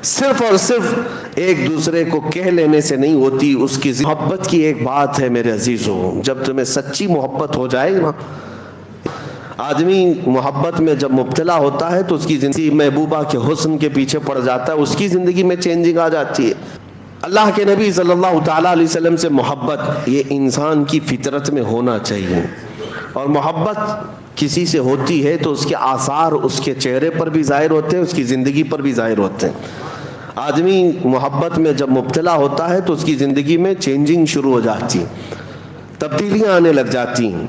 صرف اور صرف ایک دوسرے کو کہہ لینے سے نہیں ہوتی، اس کی محبت کی ایک بات ہے میرے عزیزوں، جب تمہیں سچی محبت ہو جائے نا، آدمی محبت میں جب مبتلا ہوتا ہے تو اس کی زندگی محبوبہ کے حسن کے پیچھے پڑ جاتا ہے، اس کی زندگی میں چینجنگ آ جاتی ہے۔ اللہ کے نبی صلی اللہ تعالیٰ علیہ وسلم سے محبت یہ انسان کی فطرت میں ہونا چاہیے، اور محبت کسی سے ہوتی ہے تو اس کے آثار اس کے چہرے پر بھی ظاہر ہوتے ہیں، اس کی زندگی پر بھی ظاہر ہوتے ہیں۔ آدمی محبت میں جب مبتلا ہوتا ہے تو اس کی زندگی میں چینجنگ شروع ہو جاتی ہے، تبدیلیاں آنے لگ جاتی ہیں۔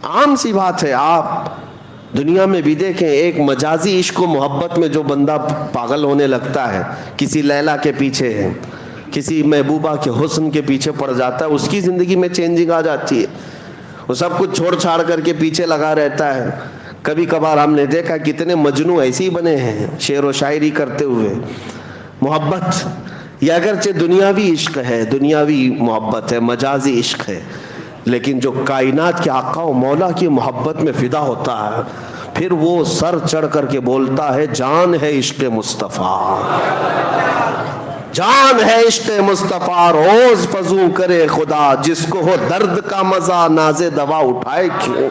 عام سی بات ہے، آپ دنیا میں بھی دیکھیں، ایک مجازی عشق و محبت میں جو بندہ پاگل ہونے لگتا ہے، کسی لیلا کے پیچھے ہے، کسی محبوبہ کے حسن کے پیچھے پڑ جاتا ہے، اس کی زندگی میں چینجنگ آ جاتی ہے، وہ سب کچھ چھوڑ چھاڑ کر کے پیچھے لگا رہتا ہے۔ کبھی کبھار ہم نے دیکھا کتنے مجنوں ایسے ہی بنے ہیں شعر و شاعری کرتے ہوئے۔ محبت یہ اگرچہ دنیاوی عشق ہے، دنیاوی محبت ہے، مجازی عشق ہے، لیکن جو کائنات کے آقا و مولا کی محبت میں فدا ہوتا ہے، پھر وہ سر چڑھ کر کے بولتا ہے جان ہے عشق مصطفیٰ، جان ہے عشق مصطفیٰ، روز فزوں کرے خدا، جس کو ہو درد کا مزہ ناز دوا اٹھائے کیوں۔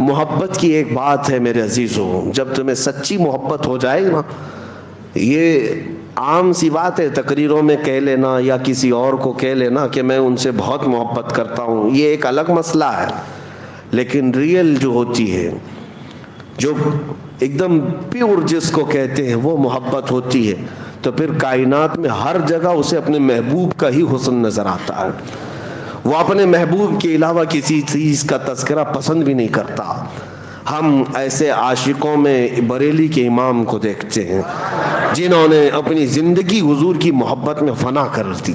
محبت کی ایک بات ہے میرے عزیزوں، جب تمہیں سچی محبت ہو جائے نا، یہ عام سی بات ہے تقریروں میں کہہ لینا یا کسی اور کو کہہ لینا کہ میں ان سے بہت محبت کرتا ہوں، یہ ایک الگ مسئلہ ہے، لیکن ریئل جو ہوتی ہے، جو ایک دم پیور جس کو کہتے ہیں وہ محبت ہوتی ہے، تو پھر کائنات میں ہر جگہ اسے اپنے محبوب کا ہی حسن نظر آتا ہے، وہ اپنے محبوب کے علاوہ کسی چیز کا تذکرہ پسند بھی نہیں کرتا۔ ہم ایسے عاشقوں میں بریلی کے امام کو دیکھتے ہیں جنہوں نے اپنی زندگی حضور کی محبت میں فنا کر دی۔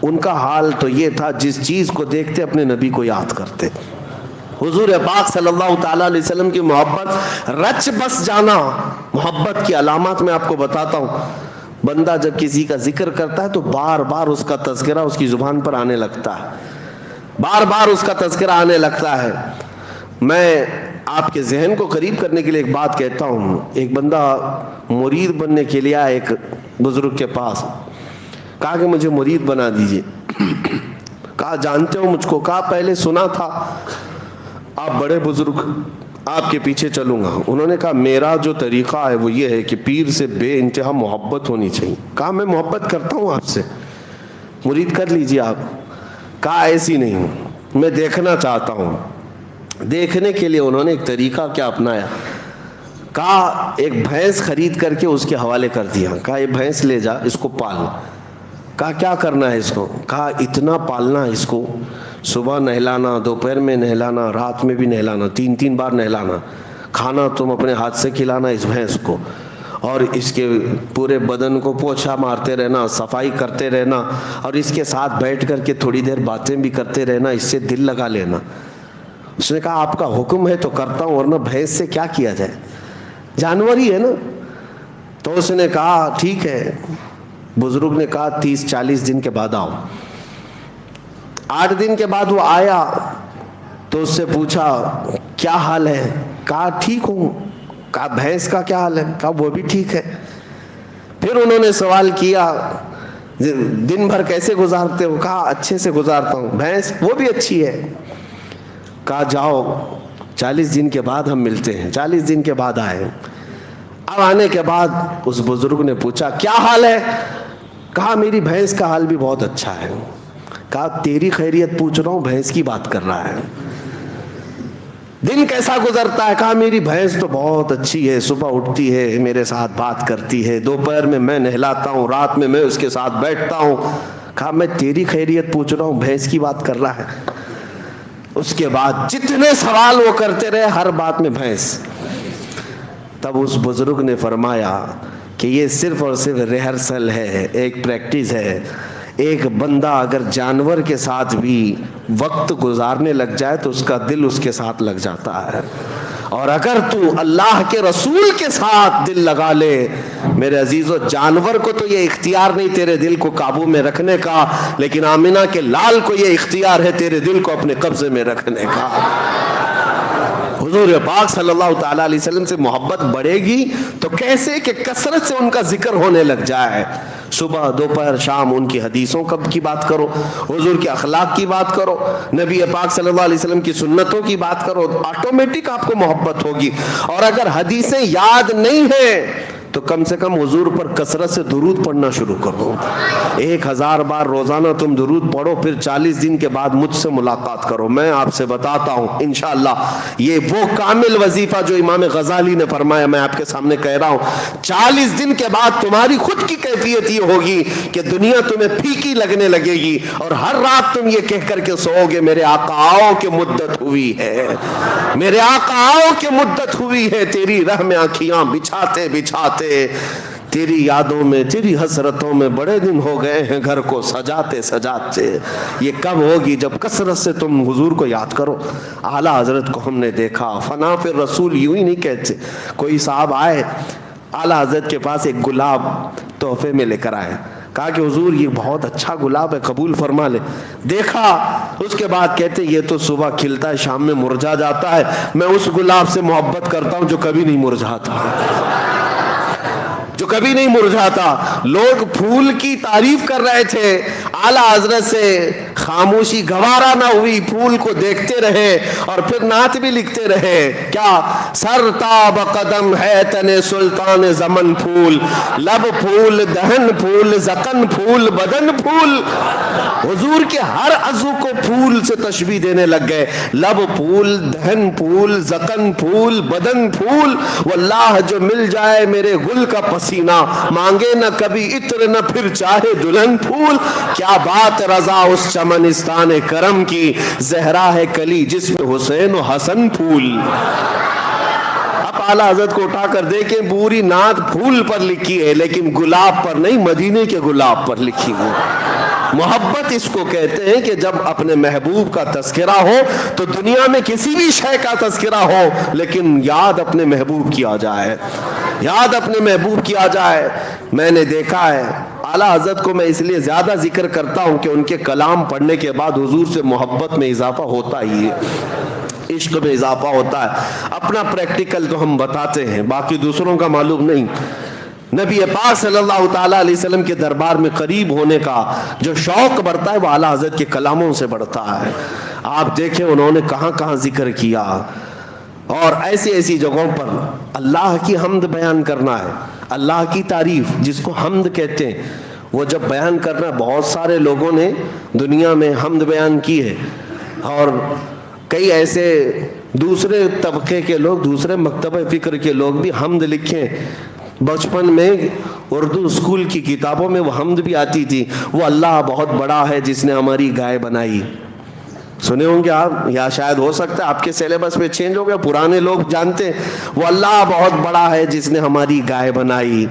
ان کا حال تو یہ تھا، جس چیز کو دیکھتے اپنے نبی کو یاد کرتے۔ حضور پاک صلی اللہ تعالیٰ علیہ وسلم کی محبت رچ بس جانا، محبت کی علامات میں آپ کو بتاتا ہوں۔ بندہ جب کسی کا ذکر کرتا ہے تو بار بار اس کا تذکرہ اس کی زبان پر آنے لگتا ہے، بار بار اس کا تذکرہ آنے لگتا ہے۔ میں آپ کے ذہن کو قریب کرنے کے لیے ایک بات کہتا ہوں۔ ایک بندہ مرید بننے کے لیے آیا ایک بزرگ کے پاس، کہا کہ مجھے مرید بنا دیجئے۔ کہا جانتے ہو مجھ کو؟ کہا پہلے سنا تھا، آپ بڑے بزرگ، آپ کے پیچھے چلوں گا۔ انہوں نے کہا میرا جو طریقہ ہے وہ یہ ہے کہ پیر سے بے انتہا محبت ہونی چاہیے۔ کہا میں محبت کرتا ہوں آپ سے، مرید کر لیجئے آپ۔ کہا ایسی نہیں، میں دیکھنا چاہتا ہوں۔ دیکھنے کے لیے انہوں نے ایک طریقہ کیا اپنایا، کہا ایک بھینس خرید کر کے اس کے حوالے کر دیا، کہا یہ بھینس لے جا، اس کو پال۔ کہا کیا کرنا ہے اس کو؟ کہا اتنا پالنا ہے اس کو، صبح نہلانا، دوپہر میں نہلانا، رات میں بھی نہلانا، 3 بار نہلانا، کھانا تم اپنے ہاتھ سے کھلانا اس بھینس کو، اور اس کے پورے بدن کو پوچھا مارتے رہنا، صفائی کرتے رہنا، اور اس کے ساتھ بیٹھ کر کے تھوڑی دیر باتیں بھی کرتے رہنا، اس سے دل لگا لینا۔ اس نے کہا آپ کا حکم ہے تو کرتا ہوں، ورنہ بھینس سے کیا کیا جائے، جانور ہی ہے نا۔ تو اس نے کہا ٹھیک ہے۔ بزرگ نے کہا 30-40 دن کے بعد آؤ۔ 8 دن کے بعد وہ آیا تو اس سے پوچھا کیا حال ہے؟ کہا ٹھیک ہوں۔ کہا بھینس کا کیا حال ہے؟ کہا وہ بھی ٹھیک ہے۔ پھر انہوں نے سوال کیا دن بھر کیسے گزارتے ہو؟ کہا اچھے سے گزارتا ہوں۔ بھینس وہ بھی اچھی ہے۔ کہا جاؤ 40 دن کے بعد ہم ملتے ہیں۔ 40 دن کے بعد آئے۔ اب آنے کے بعد اس بزرگ نے پوچھا کیا حال ہے؟ کہا میری بھینس کا حال بھی بہت اچھا ہے۔ کہا تیری خیریت پوچھ رہا ہوں، بھینس کی بات کر رہا ہے۔ دن کیسا گزرتا ہے؟ کہا میری بھینس تو بہت اچھی ہے، صبح اٹھتی ہے میرے ساتھ بات کرتی ہے، دوپہر میں نہلاتا ہوں، رات میں اس کے ساتھ بیٹھتا ہوں۔ کہا میں تیری خیریت پوچھ رہا ہوں، بھینس کی بات کر رہا ہے۔ اس کے بعد جتنے سوال وہ کرتے رہے، ہر بات میں بھینس۔ تب اس بزرگ نے فرمایا کہ یہ صرف اور صرف ریہرسل ہے، ایک پریکٹس ہے۔ ایک بندہ اگر جانور کے ساتھ بھی وقت گزارنے لگ جائے تو اس کا دل اس کے ساتھ لگ جاتا ہے، اور اگر تو اللہ کے رسول کے ساتھ دل لگا لے میرے عزیزو، جانور کو تو یہ اختیار نہیں تیرے دل کو قابو میں رکھنے کا، لیکن آمنہ کے لال کو یہ اختیار ہے تیرے دل کو اپنے قبضے میں رکھنے کا۔ حضور پاک صلی اللہ تعالیٰ علیہ وسلم سے محبت بڑھے گی تو کیسے کہ کثرت سے ان کا ذکر ہونے لگ جائے. صبح دوپہر شام ان کی حدیثوں کی بات کرو, حضور کے اخلاق کی بات کرو, نبی پاک صلی اللہ علیہ وسلم کی سنتوں کی بات کرو, آٹومیٹک آپ کو محبت ہوگی. اور اگر حدیثیں یاد نہیں ہیں تو کم سے کم حضور پر کثرت سے درود پڑھنا شروع کرو. 1000 بار روزانہ تم درود پڑھو, پھر 40 دن کے بعد مجھ سے ملاقات کرو. میں آپ سے بتاتا ہوں انشاءاللہ یہ وہ کامل وظیفہ جو امام غزالی نے فرمایا, میں آپ کے سامنے کہہ رہا ہوں. 40 دن کے بعد تمہاری خود کی کیفیت یہ ہوگی کہ دنیا تمہیں پھیکی لگنے لگے گی, اور ہر رات تم یہ کہہ کر کے سو گے میرے آقا آؤ کہ مدت ہوئی ہے, میرے آقا آؤ کہ مدت ہوئی ہے. تیری راہ میں آنکھیاں بچھاتے بچھاتے, تیری یادوں میں تیری حسرتوں میں بڑے دن ہو گئے ہیں گھر کو سجاتے سجاتے. یہ کب ہوگی؟ جب کثرت سے تم حضور کو یاد کرو. اعلیٰ حضرت کو ہم نے دیکھا, فنا پھر رسول یوں ہی نہیں کہتے. کوئی صاحب آئے اعلیٰ حضرت کے پاس, ایک گلاب تحفے میں لے کر آئے, کہا کہ حضور یہ بہت اچھا گلاب ہے, قبول فرما لے. دیکھا, اس کے بعد کہتے یہ تو صبح کھلتا ہے شام میں مرجھا جاتا ہے, میں اس گلاب سے محبت کرتا ہوں جو کبھی نہیں مرجھاتا, جو کبھی نہیں مرجھاتا. لوگ پھول کی تعریف کر رہے تھے, اعلیٰ حضرت سے خاموشی گوارا نہ ہوئی, پھول کو دیکھتے رہے اور پھر نعت بھی لکھتے رہے. کیا؟ سر تاب قدم ہے تن سلطان زمن پھول, لب پھول دہن پھول زکن پھول بدن پھول. حضور کے ہر عضو کو پھول سے تشبیہ دینے لگ گئے. لب پھول دہن پھول زکن پھول بدن پھول. واللہ جو مل جائے میرے گل کا پسینہ, مانگے نہ کبھی عطر نہ پھر چاہے دلہن پھول. کیا بات رضا اس چمنستان کرم کی, زہرا ہے کلی جس میں حسین و حسن پھول. اب اعلیٰ حضرت کو اٹھا کر دیکھیں, پوری نعت پھول پر لکھی ہے لیکن گلاب پر نہیں, مدینے کے گلاب پر لکھی ہے. محبت اس کو کہتے ہیں کہ جب اپنے محبوب کا تذکرہ ہو تو دنیا میں کسی بھی شے کا تذکرہ ہو لیکن یاد اپنے محبوب کی آ جائے, یاد اپنے محبوب کی آ جائے. میں نے دیکھا ہے اعلیٰ حضرت کو میں اس لیے زیادہ ذکر کرتا ہوں کہ ان کے کلام پڑھنے کے بعد حضور سے محبت میں اضافہ ہوتا ہی ہے, عشق میں اضافہ ہوتا ہے. اپنا پریکٹیکل تو ہم بتاتے ہیں, باقی دوسروں کا معلوم نہیں. نبی پاک صلی اللہ تعالیٰ علیہ وسلم کے دربار میں قریب ہونے کا جو شوق بڑھتا ہے وہ اعلیٰ حضرت کے کلاموں سے بڑھتا ہے. آپ دیکھیں انہوں نے کہاں کہاں ذکر کیا, اور ایسی ایسی جگہوں پر اللہ کی حمد بیان کرنا ہے, اللہ کی تعریف جس کو حمد کہتے ہیں, وہ جب بیان کرنا, بہت سارے لوگوں نے دنیا میں حمد بیان کی ہے, اور کئی ایسے دوسرے طبقے کے لوگ, دوسرے مکتبہ فکر کے لوگ بھی حمد لکھیں. بچپن میں اردو اسکول کی کتابوں میں وہ حمد بھی آتی تھی, وہ اللہ بہت بڑا ہے جس نے ہماری گائے بنائی. سنے ہوں گے آپ, یا شاید ہو سکتا ہے آپ کے سیلیبس میں چینج ہو گیا, پرانے لوگ جانتے ہیں, وہ اللہ بہت بڑا ہے جس نے ہماری گائے بنائی.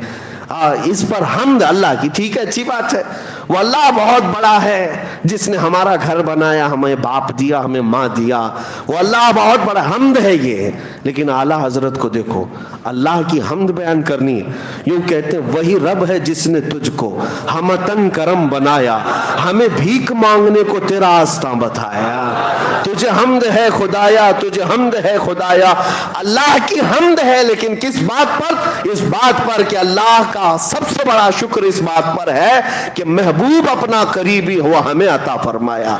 اس پر حمد اللہ کی, ٹھیک ہے اچھی بات ہے. وہ اللہ بہت بڑا ہے جس نے ہمارا گھر بنایا, ہمیں باپ دیا, ہمیں ماں دیا, وہ اللہ بہت بڑا حمد ہے یہ. لیکن اعلیٰ حضرت کو دیکھو, اللہ کی حمد بیان کرنی, یوں کہتے ہیں وہی رب ہے جس نے تجھ کو ہمتن کرم بنایا, ہمیں بھیک مانگنے کو تیرا آستاں بتایا. تجھے حمد ہے خدایا, تجھے حمد ہے خدایا. اللہ کی حمد ہے, لیکن کس بات پر؟ اس بات پر کہ اللہ کا سب سے بڑا شکر اس بات پر ہے کہ محبوب اپنا قریبی ہوا ہمیں عطا فرمایا.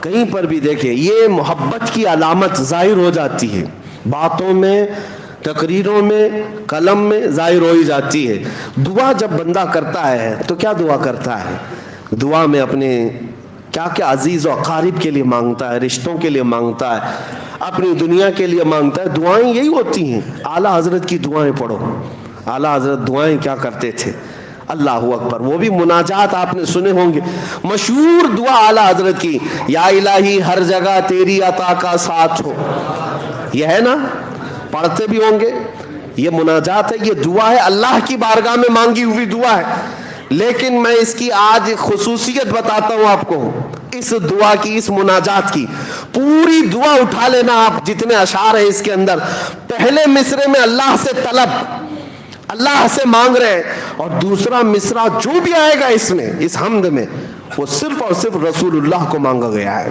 کہیں پر بھی دیکھیں یہ محبت کی علامت ظاہر ہو جاتی ہے, باتوں میں, تقریروں میں, قلم میں ظاہر ہو ہی جاتی ہے. دعا جب بندہ کرتا ہے تو کیا دعا کرتا ہے؟ دعا میں اپنے کیا کیا عزیز و اقارب کے لیے مانگتا ہے, رشتوں کے لیے مانگتا ہے, اپنی دنیا کے لیے مانگتا ہے. دعائیں یہی ہوتی ہیں. اعلیٰ حضرت کی دعائیں پڑھو. اعلیٰ حضرت دعائیں کیا کرتے تھے؟ اللہ اکبر, وہ بھی مناجات آپ نے سنے ہوں گے. مشہور دعا اعلیٰ حضرت کی, یا الہی ہر جگہ تیری عطا کا ساتھ ہو, یہ ہے نا, پڑھتے بھی ہوں گے. یہ مناجات ہے, یہ دعا ہے, اللہ کی بارگاہ میں مانگی ہوئی دعا ہے. لیکن میں اس کی آج خصوصیت بتاتا ہوں آپ کو, اس دعا کی, اس مناجات کی. پوری دعا اٹھا لینا آپ, جتنے اشعار ہیں اس کے اندر, پہلے مصرے میں اللہ سے طلب, اللہ سے مانگ رہے, اور دوسرا مصرع جو بھی آئے گا اس میں, اس حمد میں, وہ صرف اور صرف رسول اللہ کو مانگا گیا ہے.